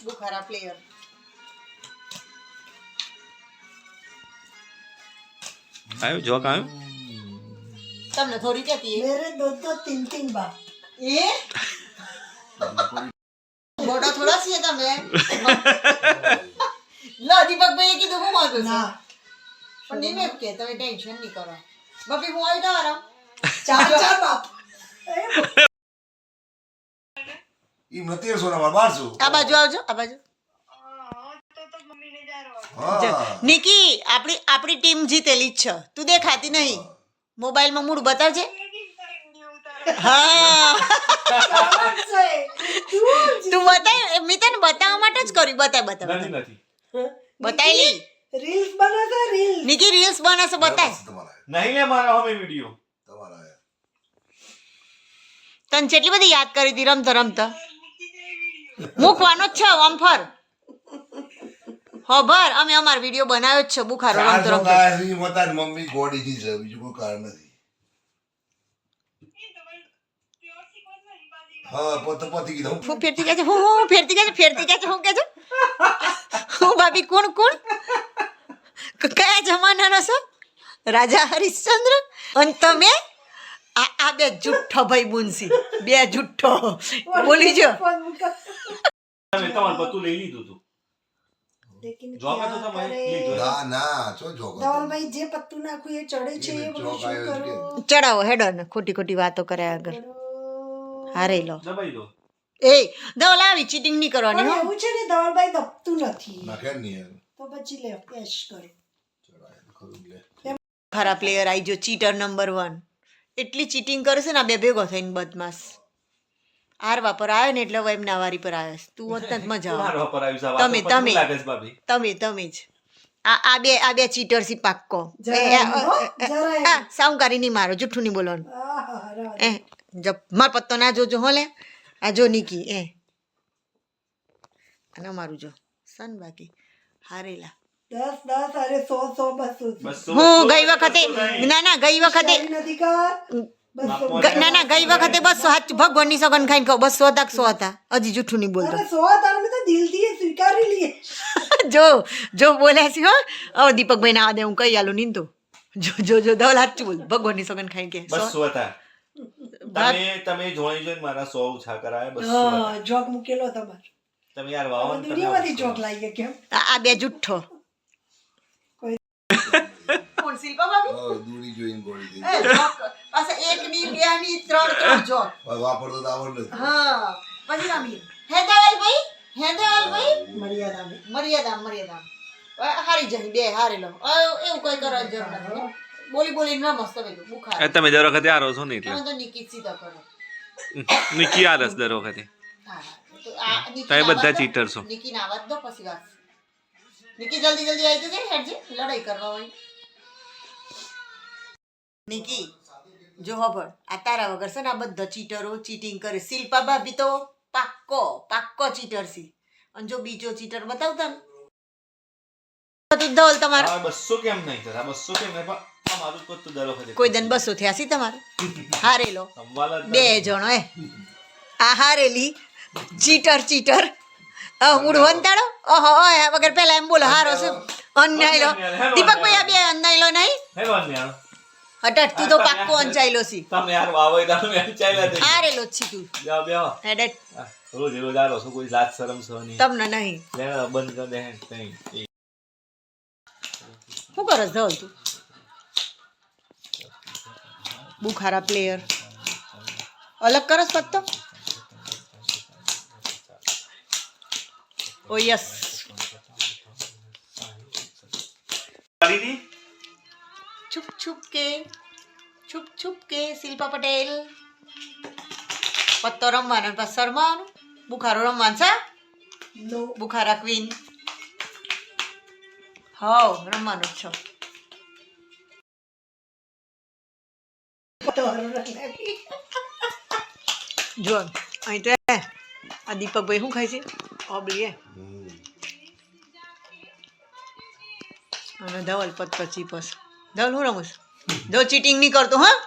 Bukhara player આયો joke આયો તમને થોડી કહેતી मेरे दो तीन तीन बार એ મોટો થોડા છીએ તમે લો દીપકભાઈ કીધું હું માંગુ છું ના પણ નહીં મેં કે તમે ટેન્શન નહીં કરો બપી હું આવી તમારા चार बाप ઈ નથી સોના માં 1200 આ બાજુ આવજો આ બાજુ હા નિકી આપણી ટીમ જીતેલી જ છે તું દેખાતી નહીં મોબાઈલમાં મૂળ બતાવજે હા તું બતાય મેં તને બતાવવા માટે જ કર્યું બતાય નથી બતાવેલી रील्स बना था रील्स નિકી રીલ્સ બનાવશે બતાય તમારા નહીં લે મારા હમે વિડિયો તમારા તને જેટલી બધી યાદ કરી હતી રમતા રમતા મૂકવાનો જ છે આમ ફર ખબર અમે અમાર વિડિયો બનાવ્યો જ છે બુખારો રમતો રમતો ગાયરી મતા મમ્મી ગોડી થી છે બીજું કોઈ કારણ નથી હા પતિ કીધું હું ફેરતી ગયા છે હું ફેરતી ગયા છે હું કે છે હું ભાભી કોણ કયા જમાનાનો છો રાજા હરિશ્ચંદ્ર અને તમે આ બે જુઠ્ઠો ભાઈ બુનસી બે જુઠ્ઠો બોલી જો તમે તમાર પતું લઈ લીધું તું लेकिन જોક તો તમે લીધું ના ના છો જોગો धवल भाई जे पत्तू नाखू ये चढ़े छे ये जो બધું શું કાયો છે કરું? ચડાવો હેડો ને ખોટી ખોટી વાતો કરે આગળ હારે લો દબાઈ દો એ દવલ આવી ચીટિંગ નહીં કરવાની પણ હો એવું છે ને ધવલભાઈ દબતું નથી નાખે નહીં યાર તો પછી લે કેશ કરો ચડાય ખરું લે ખરા પ્લેયર આવી જો ચીટર નંબર 1 એટલી ચીટિંગ કરે છે ને આ બે ભેગો થઈને બદમાશ આરવા પર આવ્યો ને એટલે હવે એમના વારી પર આવ્યો છે. તું હોત ને તો મજા આવે મારો પર આવ્યું છે તમે, તમે તમે. લાગે છે ભાભી તમે જ આ બે ચીટર સી પાક્કો જરાય નહીં, હો, જરાય નહીં. સાઉન્કારી નહીં મારો જુઠ્ઠું નહીં બોલવાનું આહા, રાવ દે. જબ માર પત્તો ના જોજો હો લે આ જો નિકી અને અમારું જો સન બાકી હારેલા 10 10 અરે 100 200 બસ હું ગઈ વખતે ના ગઈ વખતે શરી નથી કર 200 ના ગઈ વખતે 200 હાથ ભગવાનની સગન ખાઈને કહું 200 હતા 100 હતા હજી જુઠ્ઠું નહીં બોલતો અરે 100 તારે મેં તો દિલથી સ્વીકારી લીએ જો બોલ્યા છે હો હવે દીપકભાઈ ના દે હું કઈ આલું નહીં તો જો ધવલ હાચું બોલ ભગવાનની સગન ખાઈ કે બસ હતા તમે જોઈને મારા 100 ઓછા કરાય બસ હા જોક મૂકેલો તમાર તમે યાર વાવો હવે દુનિયામાંથી જોક લાગી કેમ આ બે જુઠ્ઠો કોણ શિલ્પા ભાભી હા દૂરી જોઈને ગોળી દે પાછા એક ની બે ની ત્રણ જોક વાપરતો તો આવડ નથી હા પછી રમી હે દેવાલભાઈ મર્યાદા હારી જઈ બે હારી લો એવું કોઈ કરવાની જરૂર નથી બોલી ના મસ્ત વેલું બુખાર તમે દર વખતે આરો છો ને તમે તો નિકી સીધા કરો નિકી આરસ દર વખતે હા તો આ નિકી તમે બધા આવાજ દો. cheater છો. નિકી ના આવાજ દો પછી વાત નિકી જલ્દી આવી જજે હેડજે લડાઈ કરવા હોય નિકી જો ખબર આ તારા વગર છે ને આ બધા ચીટરો ચીટિંગ કરે શિલ્પા ભાભી તો પાક્કો ચીટર છે અને જો બીજો ચીટર બતાવતા ને તો ધવલ તમારો આ 200 કેમ નહીં થતા 200 કેમ નહીં પણ અમારું જ તો દર વખતે કોઈ દન 200 થયા છે તમારે હારેલો સંવાલ જ બે જણો આ હારેલી ચીટર મૂળ વંતાડો ઓહો ઓય વગર પેલા એમ બોલો હારો છે અન્યાયલો દીપકભાઈ આ બે અન્યાયલો નહીં હેલો ને હટટ તું તો પાક્કો અંચાયલો છી તમે યાર વાવો તમે ચાલ્યા દે હારેલો જ છી તું જાઓ બેહો હેડટ રોજ આલો છો કોઈ જાત શરમ છો નહીં તમને નહીં લેવા બંધ કરી દે કઈ શું કરસ ધવલ તું બુખારા પ્લેયર અલગ કરસ પત્તો ઓ યસ દીદી છુપ છુપ કે શિલ્પા પટેલ પત્તો રમવાનો પછી શરમાવાનું બુખારો રમવાનું છે નો બુખારા ક્વીન હાવ રમવાનું જ છો જો અહીં તો આ દીપકભાઈ શું ખાય છે ઓબલી અને ધવલ પત પછી ધવલ હું રમું છું જો ચીટિંગ નહીં કરતો હા